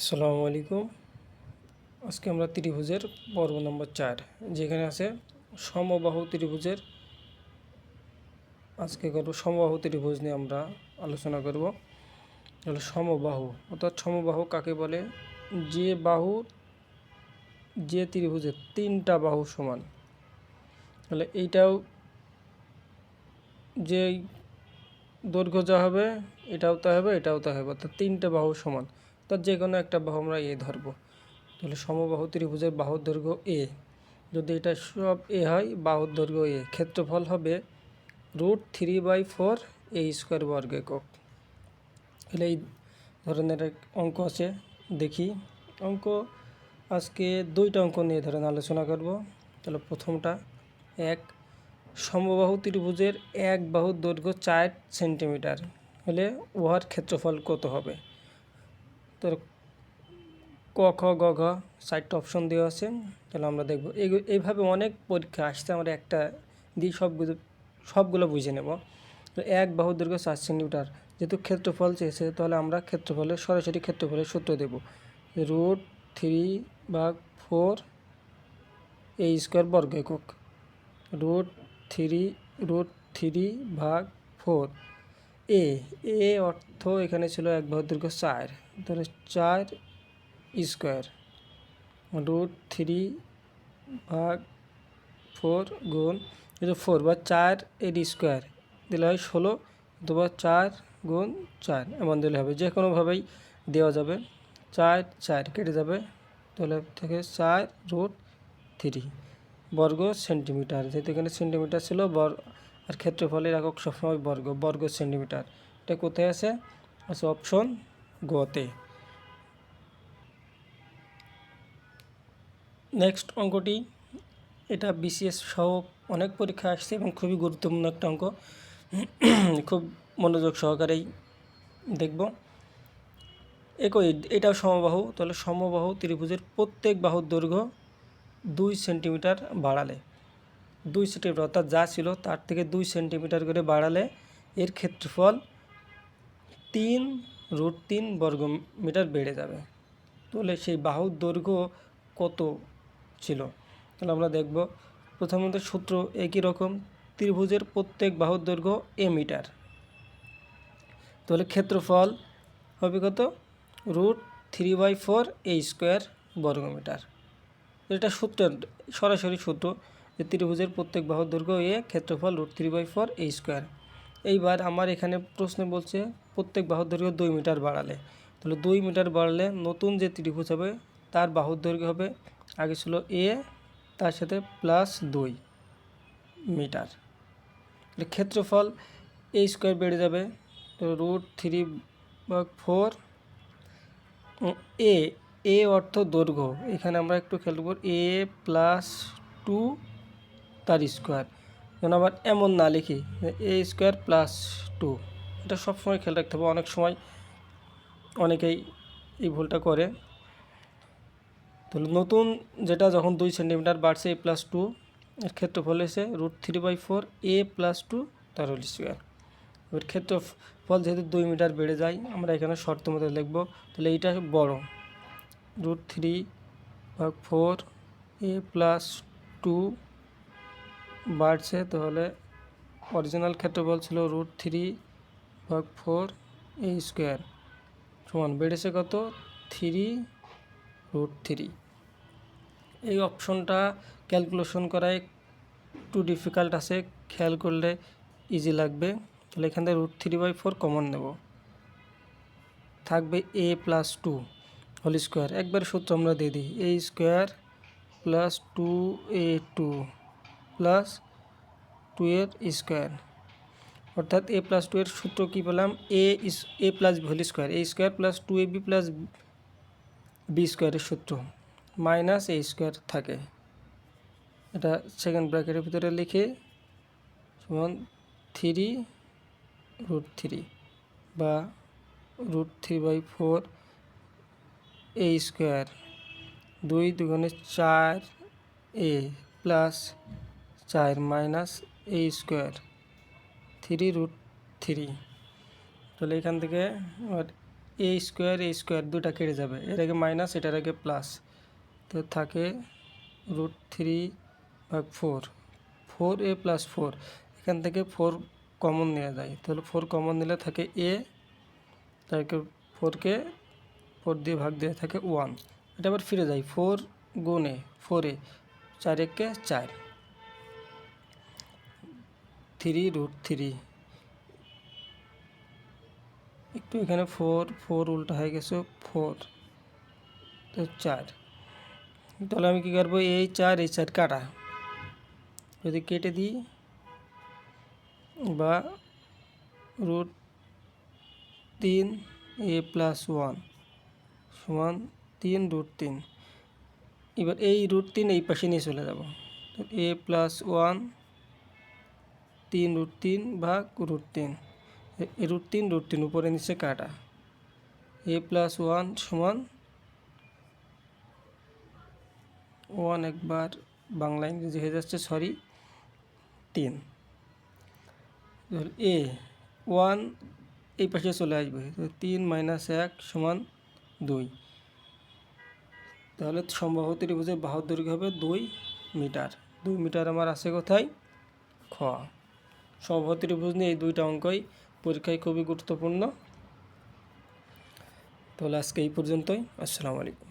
আসসালামু আলাইকুম। আজকে আমরা ত্রিভুজের পর্ব নম্বর 4 যেখানে আছে সমবাহু ত্রিভুজের আজকে করব সমবাহু ত্রিভুজ নিয়ে আমরা আলোচনা করব। তাহলে সমবাহু অর্থাৎ সমবাহু কাকে বলে? যে ত্রিভুজের তিনটা বাহু সমান। তাহলে এইটাও যে দৈর্ঘ্য যা হবে এটাও তা হবে, এটাও তা হবে, অর্থাৎ তিনটা বাহু সমান। অর্থাৎ যে কোনো একটা বাহু আমরা এ ধরবো। তাহলে সমবাহু ত্রিভুজের বাহুর দৈর্ঘ্য এ। যদি এটা সব এ হয়, বাহুর দৈর্ঘ্য এ, ক্ষেত্রফল হবে √3/4 এ স্কোয়ার বর্গ একক। তাহলে এই ধরনের এক অঙ্ক আছে, দেখি। অঙ্ক আজকে দুইটা অঙ্ক নিয়ে ধরেন আলোচনা করব। তাহলে প্রথমটা, এক সমবাহু ত্রিভুজের এক বাহুর দৈর্ঘ্য 4 সেন্টিমিটার হলে উহার ক্ষেত্রফল কত হবে? তো ক খ গ ঘ 4টা অপশন দেওয়া আছে। তাহলে আমরা দেখব। এইভাবে অনেক পরীক্ষা আসছে, আমরা একটা দিই, সবগুলো বুঝে নেব। তো এক বাহুর দৈর্ঘ্য 4 সেন্টিমিটার, যেহেতু ক্ষেত্রফল চেয়েছে তাহলে আমরা সরাসরি ক্ষেত্রফলের সূত্র দেব। √3/4 এ স্কোয়ার বর্গ একক। √3/4 এ অর্থ এখানে ছিল এক বাহুর দৈর্ঘ্য 4, তাহলে 4 স্কোয়ার √3/4 গুণ 4 বা 4 এর স্কোয়ার দিলে হয় 16, অথবা 4 গুণ 4 এমন দিলে হবে, যে কোনোভাবেই দেওয়া যাবে। 4 4 কেটে যাবে, তাহলে থেকে 4√3 বর্গ সেন্টিমিটার, যেহেতু এখানে সেন্টিমিটার ছিল আর ক্ষেত্রফলের একক সবসময় বর্গ সেন্টিমিটার। এটা কোথায় আছে? অপশন গতে। নেক্সট অঙ্কটি, এটা বিসিএস সহ অনেক পরীক্ষা আসছে এবং খুবই গুরুত্বপূর্ণ একটা অঙ্ক, খুব মনোযোগ সহকারেই দেখব। এটাও সমবাহু। তাহলে সমবাহু ত্রিভুজের প্রত্যেক বাহুর দৈর্ঘ্য 2 সেন্টিমিটার বাড়ালে, 2 সেন্টিমিটার অর্থাৎ যা ছিল তার থেকে 2 সেন্টিমিটার করে বাড়ালে এর ক্ষেত্রফল 3√3 বর্গ মিটার বেড়ে যাবে। তাহলে সেই বাহুর দৈর্ঘ্য কত ছিল? তাহলে আমরা দেখব। প্রথমত সূত্র একই রকম, ত্রিভুজের প্রত্যেক বাহুর দৈর্ঘ্য এ মিটার, তাহলে ক্ষেত্রফল হবে কত? √3/4 এ স্কোয়ার বর্গমিটার। এটা সূত্রের সরাসরি সূত্র, যে ত্রিভুজের প্রত্যেক বাহুর দৈর্ঘ্য এ, ক্ষেত্রফল √3/4 এ স্কোয়ার। এইবার আমার এখানে প্রশ্নে বলছে প্রত্যেক বাহুর দৈর্ঘ্য 2 মিটার বাড়ালে, তাহলে 2 মিটার বাড়ালে নতুন যে ত্রিভুজ হবে তার বাহুর দৈর্ঘ্য হবে, আগে ছিল এ, তার সাথে +2 মিটার। ক্ষেত্রফল এ স্কোয়ার বেড়ে যাবে, তো √3/4 এ অর্থ দৈর্ঘ্য। এখানে আমরা একটু খেয়াল করব, a + 2 তার স্কোয়ার, যেন আবার এমন না লিখি a স্কোয়ার +2। এটা সবসময় খেয়াল রাখতে হবে, অনেক সময় অনেকেই এই ভুলটা করে। তাহলে নতুন যেটা যখন 2 সেন্টিমিটার বাড়ছে, a + 2 এর ক্ষেত্রফল এসে √3/4 a + 2 তার হোল স্কোয়ার। এবার ক্ষেত্রফল যেহেতু 2 মিটার বেড়ে যায়, আমরা এখানে শর্ত মতো লিখব। তাহলে এইটা বড়, √3/4 a + 2 বাড়ছে, তাহলে অরিজিনাল ক্ষেত্রফল ছিল √3/4 এ স্কোয়ার সমান বেড়েছে কত? 3√3। এই অপশনটা ক্যালকুলেশন করা একটু ডিফিকাল্ট আছে, খেয়াল করলে ইজি লাগবে। তাহলে এখান থেকে √3/4 কমন নেব, থাকবে a + 2 হোল স্কোয়ার। একবার সূত্র আমরা দিয়ে দিই, a স্কোয়ার + 2a2 + 2 এর স্কোয়ার, অর্থাৎ a + 2 এর সূত্র কী পেলাম? a + b whole square, a square + 2ab + b স্কোয়ারের সূত্র মাইনাস a স্কোয়ার থাকে, এটা সেকেন্ড ব্র্যাকেটের ভিতরে লিখে সমান 3√3 বা √3/4 a স্কোয়ার, 2 দুগুণে 4 a + 4 মাইনাস a স্কোয়ার 3√3। তাহলে এখান থেকে এ স্কোয়ার দুটা কেটে যাবে, এর আগে মাইনাস এটার আগে প্লাস, তো থাকে √3/4, 4a + 4, এখান থেকে 4 কমন নেওয়া যায়, তাহলে 4 কমন নিলে থাকে a, তারপর 4কে 4 দিয়ে ভাগ দিয়ে থাকে 1, এটা আবার ফিরে যায় 4 গুণে 4a, 4 একে 4, 3√3, একটু এখানে 4 উল্টা হয়ে গেছে 4, তো 4, তাহলে আমি কী করবো, এই 4 কাটা, যদি কেটে দিই বা √3a + 1 সমান 3√3, এবার এই √3 এই পাশে নিয়ে চলে যাব, তো a + 1 3√3 ভাগ √3, √3 উপরে নিচে কাটা, a + 1 সমান 1 একবার বাংলা ইংরেজি হয়ে যাচ্ছে, সরি 3, এ 1 এই পাশে চলে আসবে, তো 3 - 1 সমান 2, তাহলে সমবাহু ত্রিভুজের বাহুর দৈর্ঘ্য হবে 2 মিটার। 2 মিটার আমার আছে কোথায়, খ। সমবাহু ত্রিভুজ নিয়ে এই দুইটা অঙ্কই পরীক্ষায় খুবই গুরুত্বপূর্ণ। তাহলে আজকে এই পর্যন্তই। আসসালামু আলাইকুম।